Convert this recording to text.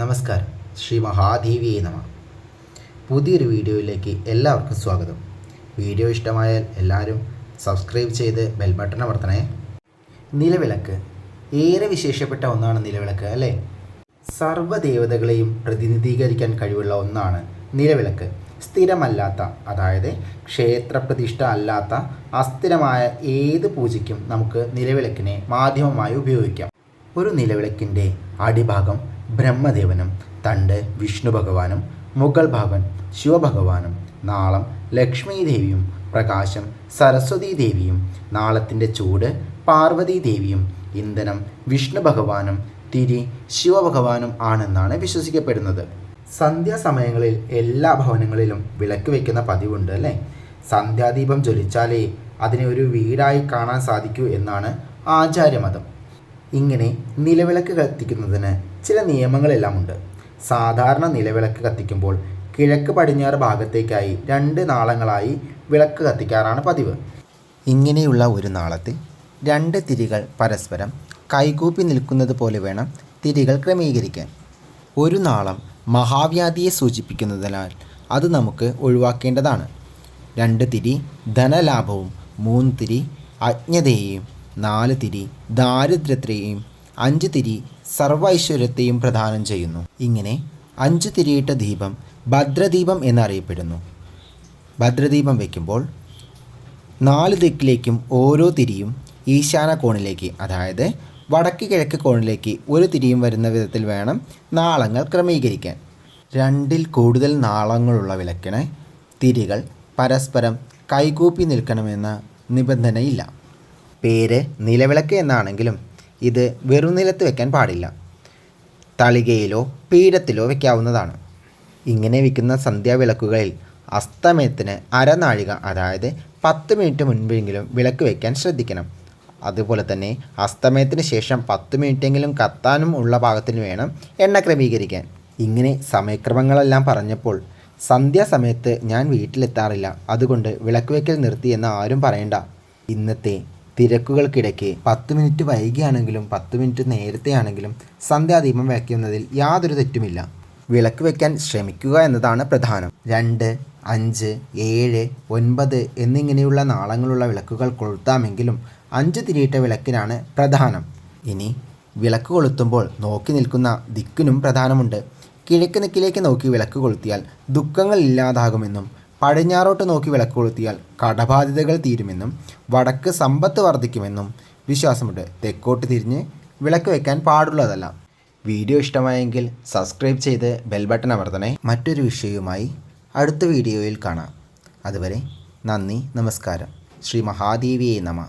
നമസ്കാരം. ശ്രീ മഹാദേവിയെ നമ. പുതിയൊരു വീഡിയോയിലേക്ക് എല്ലാവർക്കും സ്വാഗതം. വീഡിയോ ഇഷ്ടമായാൽ എല്ലാവരും സബ്സ്ക്രൈബ് ചെയ്ത് ബെൽ ബട്ടൺ അമർത്തണേ. നിലവിളക്ക് ഏറെ വിശേഷപ്പെട്ട ഒന്നാണ് നിലവിളക്ക്, അല്ലേ? സർവ്വദേവതകളെയും പ്രതിനിധീകരിക്കാൻ കഴിവുള്ള ഒന്നാണ് നിലവിളക്ക്. സ്ഥിരമല്ലാത്ത, അതായത് ക്ഷേത്രപ്രതിഷ്ഠ അല്ലാത്ത അസ്ഥിരമായ ഏത് പൂജയ്ക്കും നമുക്ക് നിലവിളക്കിനെ മാധ്യമമായി ഉപയോഗിക്കാം. ഒരു നിലവിളക്കിൻ്റെ അടിഭാഗം ബ്രഹ്മദേവനും തണ്ട് വിഷ്ണു ഭഗവാനും, മുകൾ ഭാഗം ശിവഭഗവാനും, നാളം ലക്ഷ്മി ദേവിയും, പ്രകാശം സരസ്വതി ദേവിയും, നാളത്തിൻ്റെ ചൂട് പാർവതി ദേവിയും, ഇന്ധനം വിഷ്ണു ഭഗവാനും, തിരി ശിവഭഗവാനും ആണെന്നാണ് വിശ്വസിക്കപ്പെടുന്നത്. സന്ധ്യാസമയങ്ങളിൽ എല്ലാ ഭവനങ്ങളിലും വിളക്ക് വയ്ക്കുന്ന പതിവുണ്ട്, അല്ലേ? സന്ധ്യാദീപം ജ്വലിച്ചാലേ അതിനെ ഒരു വീടായി കാണാൻ സാധിക്കൂ എന്നാണ് ആചാര്യമതം. ഇങ്ങനെ നിലവിളക്ക് കത്തിക്കുന്നതിന് ചില നിയമങ്ങളെല്ലാം ഉണ്ട്. സാധാരണ നിലവിളക്ക് കത്തിക്കുമ്പോൾ കിഴക്ക് പടിഞ്ഞാറ് ഭാഗത്തേക്കായി 2 നാളങ്ങളായി വിളക്ക് കത്തിക്കാറാണ് പതിവ്. ഇങ്ങനെയുള്ള ഒരു നാളത്തിൽ 2 തിരികൾ പരസ്പരം കൈകൂപ്പി നിൽക്കുന്നത് പോലെ വേണം തിരികൾ ക്രമീകരിക്കാൻ. ഒരു നാളം മഹാവ്യാധിയെ സൂചിപ്പിക്കുന്നതിനാൽ അത് നമുക്ക് ഒഴിവാക്കേണ്ടതാണ്. 2 തിരി ധനലാഭവും, 3 തിരി അജ്ഞതയെയും, 4 തിരി ദാരിദ്ര്യത്തെയും, 5 തിരി സർവൈശ്വര്യത്തെയും പ്രദാനം ചെയ്യുന്നു. ഇങ്ങനെ 5 തിരിയിട്ട ദീപം ഭദ്രദീപം എന്നറിയപ്പെടുന്നു. ഭദ്രദീപം വയ്ക്കുമ്പോൾ 4 ദിക്കിലേക്കും ഓരോ തിരിയും ഈശാന കോണിലേക്ക്, അതായത് വടക്ക് കിഴക്ക് കോണിലേക്ക് ഒരു തിരിയും വരുന്ന വിധത്തിൽ വേണം നാളങ്ങൾ ക്രമീകരിക്കാൻ. 2ൽ കൂടുതൽ നാളങ്ങളുള്ള വിളക്കിന് തിരികൾ പരസ്പരം കൈകൂപ്പി നിൽക്കണമെന്ന നിബന്ധനയില്ല. പേര് നിലവിളക്ക് എന്നാണെങ്കിലും ഇത് വെറും നിലത്ത് വയ്ക്കാൻ പാടില്ല. തളികയിലോ പീഠത്തിലോ വയ്ക്കാവുന്നതാണ്. ഇങ്ങനെ വയ്ക്കുന്ന സന്ധ്യാവിളക്കുകളിൽ അസ്തമയത്തിന് അരനാഴിക, അതായത് 10 മിനിറ്റ് മുൻപെങ്കിലും വിളക്ക് വയ്ക്കാൻ ശ്രദ്ധിക്കണം. അതുപോലെ തന്നെ അസ്തമയത്തിന് ശേഷം 10 മിനിറ്റെങ്കിലും കത്താനും ഉള്ള പാകത്തിന് വേണം എണ്ണ ക്രമീകരിക്കാൻ. ഇങ്ങനെ സമയക്രമങ്ങളെല്ലാം പറഞ്ഞപ്പോൾ സന്ധ്യാസമയത്ത് ഞാൻ വീട്ടിലെത്താറില്ല, അതുകൊണ്ട് വിളക്ക് വയ്ക്കൽ നിർത്തി എന്ന് ആരും പറയണ്ട. ഇന്നത്തെ തിരക്കുകൾക്കിടയ്ക്ക് 10 മിനിറ്റ് വൈകിയാണെങ്കിലും 10 മിനിറ്റ് നേരത്തെ ആണെങ്കിലും സന്ധ്യാദീപം വയ്ക്കുന്നതിൽ യാതൊരു തെറ്റുമില്ല. വിളക്ക് വയ്ക്കാൻ ശ്രമിക്കുക എന്നതാണ് പ്രധാനം. 2, 5, 7, 9 എന്നിങ്ങനെയുള്ള നാളങ്ങളുള്ള വിളക്കുകൾ കൊളുത്താമെങ്കിലും 5 തിരിയിട്ട വിളക്കിനാണ് പ്രധാനം. ഇനി വിളക്ക് കൊളുത്തുമ്പോൾ നോക്കി നിൽക്കുന്ന ദിക്കിനും പ്രധാനമുണ്ട്. കിഴക്ക് ദിക്കിലേക്ക് നോക്കി വിളക്ക് കൊളുത്തിയാൽ ദുഃഖങ്ങൾ ഇല്ലാതാകുമെന്നും, പടിഞ്ഞാറോട്ട് നോക്കി വിളക്ക് കൊളുത്തിയാൽ കടബാധ്യതകൾ തീരുമെന്നും, വടക്ക് സമ്പത്ത് വർദ്ധിക്കുമെന്നും വിശ്വാസമുണ്ട്. തെക്കോട്ട് തിരിഞ്ഞ് വിളക്ക് വയ്ക്കാൻ പാടുള്ളതല്ല. വീഡിയോ ഇഷ്ടമായെങ്കിൽ സബ്സ്ക്രൈബ് ചെയ്ത് ബെൽ ബട്ടൺ അമർത്തണേ. മറ്റൊരു വിഷയവുമായി അടുത്ത വീഡിയോയിൽ കാണാം. അതുവരെ നന്ദി, നമസ്കാരം. ശ്രീ മഹാദേവിയെ നമ.